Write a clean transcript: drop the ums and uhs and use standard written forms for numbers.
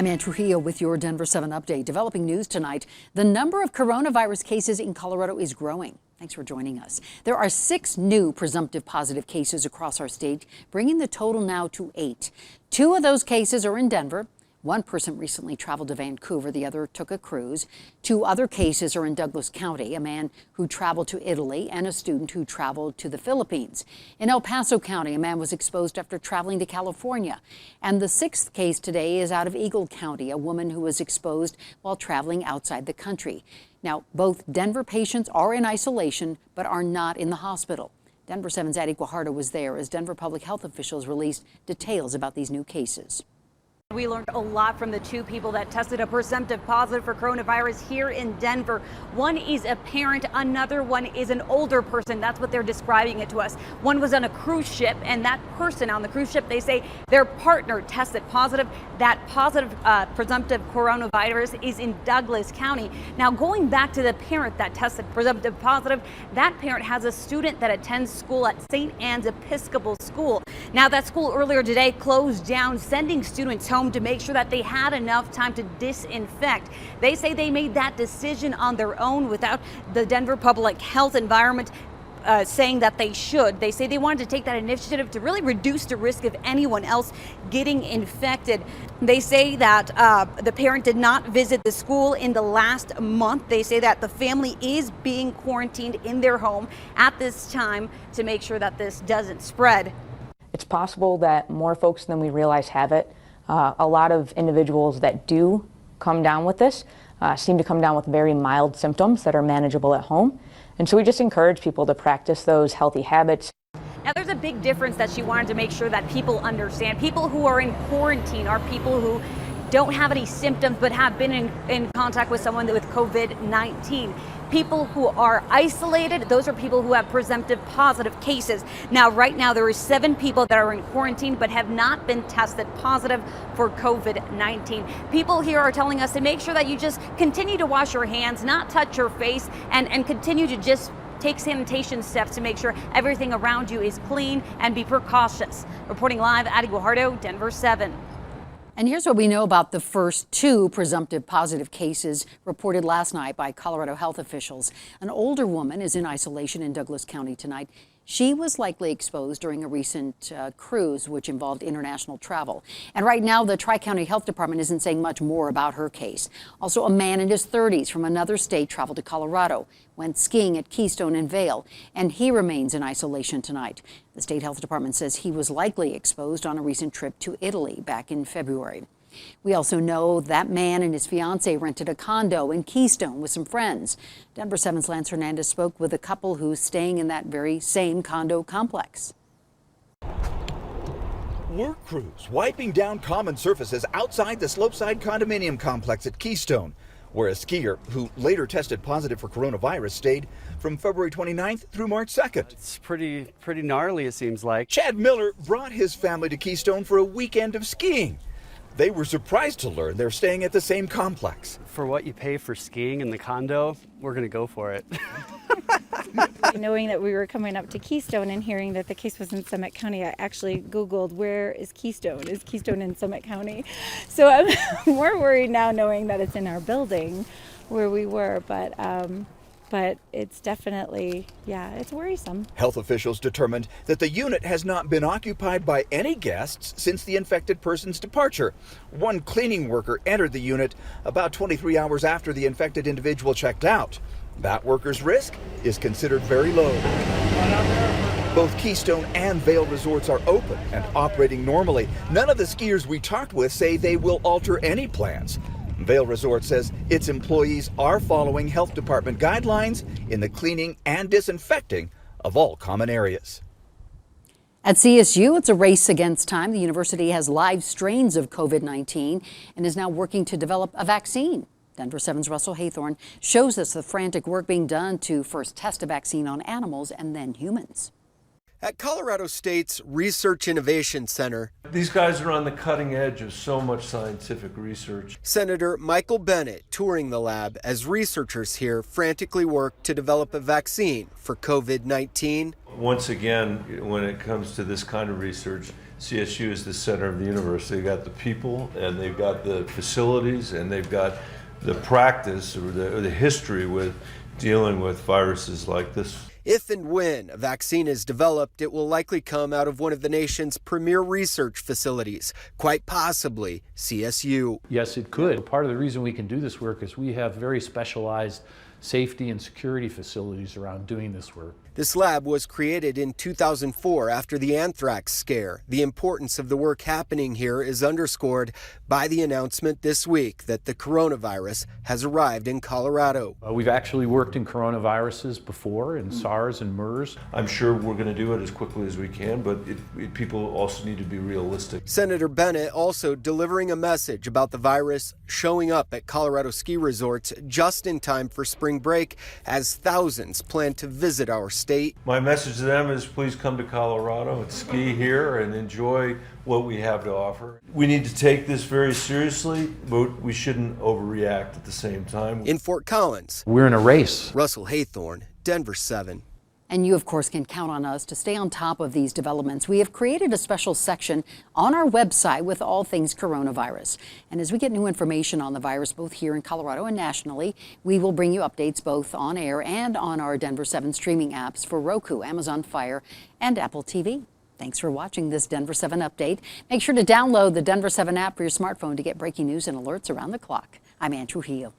I'm Ann Trujillo with your Denver 7 update. Developing news tonight, the number of coronavirus cases in Colorado is growing. Thanks for joining us. There are 6 new presumptive positive cases across our state, bringing the total now to 8. 2 of those cases are in Denver. 1 person recently traveled to Vancouver, the other took a cruise. 2 other cases are in Douglas County, a man who traveled to Italy and a student who traveled to the Philippines. In El Paso County, a man was exposed after traveling to California. And the 6th case today is out of Eagle County, a woman who was exposed while traveling outside the country. Now, both Denver patients are in isolation, but are not in the hospital. Denver 7's Addie Guajardo was there as Denver public health officials released details about these new cases. We learned a lot from the 2 people that tested a presumptive positive for coronavirus here in Denver. One is a parent, another one is an older person. That's what they're describing it to us. One was on a cruise ship, and that person on the cruise ship, they say their partner tested positive. That positive presumptive coronavirus is in Douglas County. Now, going back to the parent that tested presumptive positive, that parent has a student that attends school at St. Anne's Episcopal School. Now, that school earlier today closed down, sending students home to make sure that they had enough time to disinfect. They say they made that decision on their own without the Denver public health environment saying that they should. They say they wanted to take that initiative to really reduce the risk of anyone else getting infected. They say that the parent did not visit the school in the last month. They say that the family is being quarantined in their home at this time to make sure that this doesn't spread. It's possible that more folks than we realize have it. A lot of individuals that do come down with this seem to come down with very mild symptoms that are manageable at home. And so we just encourage people to practice those healthy habits. Now, there's a big difference that she wanted to make sure that people understand. People who are in quarantine are people who don't have any symptoms but have been in contact with someone with COVID-19. People who are isolated, those are people who have presumptive positive cases. Now, right now, there are 7 people that are in quarantine but have not been tested positive for COVID-19. People here are telling us to make sure that you just continue to wash your hands, not touch your face, and continue to just take sanitation steps to make sure everything around you is clean and be precautious. Reporting live, Addie Guajardo, Denver 7. And here's what we know about the first 2 presumptive positive cases reported last night by Colorado health officials. An older woman is in isolation in Douglas County tonight. She was likely exposed during a recent cruise, which involved international travel. And right now, the Tri-County Health Department isn't saying much more about her case. Also, a man in his 30s from another state traveled to Colorado, went skiing at Keystone and Vail, and he remains in isolation tonight. The state health department says he was likely exposed on a recent trip to Italy back in February. We also know that man and his fiancee rented a condo in Keystone with some friends. Denver 7's Lance Hernandez spoke with a couple who's staying in that very same condo complex. Work crews wiping down common surfaces outside the SLOPESIDE condominium complex at Keystone, where a skier who later tested positive for coronavirus stayed from February 29th through March 2nd. It's pretty gnarly, it seems like. Chad Miller brought his family to Keystone for a weekend of skiing. They were surprised to learn they're staying at the same complex. For what you pay for skiing in the condo, we're going to go for it. Knowing that we were coming up to Keystone and hearing that the case was in Summit County, I actually Googled, where is Keystone? Is Keystone in Summit County? So I'm more worried now knowing that it's in our building where we were, but it's definitely, it's worrisome. Health officials determined that the unit has not been occupied by any guests since the infected person's departure. One cleaning worker entered the unit about 23 hours after the infected individual checked out. That worker's risk is considered very low. Both Keystone and Vail resorts are open and operating normally. None of the skiers we talked with say they will alter any plans. Vail Resort says its employees are following health department guidelines in the cleaning and disinfecting of all common areas. At CSU, it's a race against time. The university has live strains of COVID-19 and is now working to develop a vaccine. Denver 7's Russell Haythorne shows us the frantic work being done to first test a vaccine on animals and then humans. At Colorado State's Research Innovation Center, these guys are on the cutting edge of so much scientific research. Senator Michael Bennett touring the lab as researchers here frantically work to develop a vaccine for COVID-19. Once again, when it comes to this kind of research, CSU is the center of the universe. They've got the people, and they've got the facilities, and they've got the practice or the history with dealing with viruses like this. If and when a vaccine is developed, it will likely come out of one of the nation's premier research facilities, quite possibly CSU. Yes, it could. Part of the reason we can do this work is we have very specialized safety and security facilities around doing this work. This lab was created in 2004 after the anthrax scare. The importance of the work happening here is underscored by the announcement this week that the coronavirus has arrived in Colorado. We've actually worked in coronaviruses before, in SARS and MERS. I'm sure we're going to do it as quickly as we can, but people also need to be realistic. Senator Bennett also delivering a message about the virus showing up at Colorado ski resorts just in time for spring break as thousands plan to visit our state. My message to them is please come to Colorado and ski here and enjoy what we have to offer. We need to take this very seriously, but we shouldn't overreact at the same time. In Fort Collins, We're in a race. Russell Haythorne, Denver 7. And you, of course, can count on us to stay on top of these developments. We have created a special section on our website with all things coronavirus. And as we get new information on the virus, both here in Colorado and nationally, we will bring you updates both on air and on our Denver 7 streaming apps for Roku, Amazon Fire, and Apple TV. Thanks for watching this Denver 7 update. Make sure to download the Denver 7 app for your smartphone to get breaking news and alerts around the clock. I'm Ann Trujillo.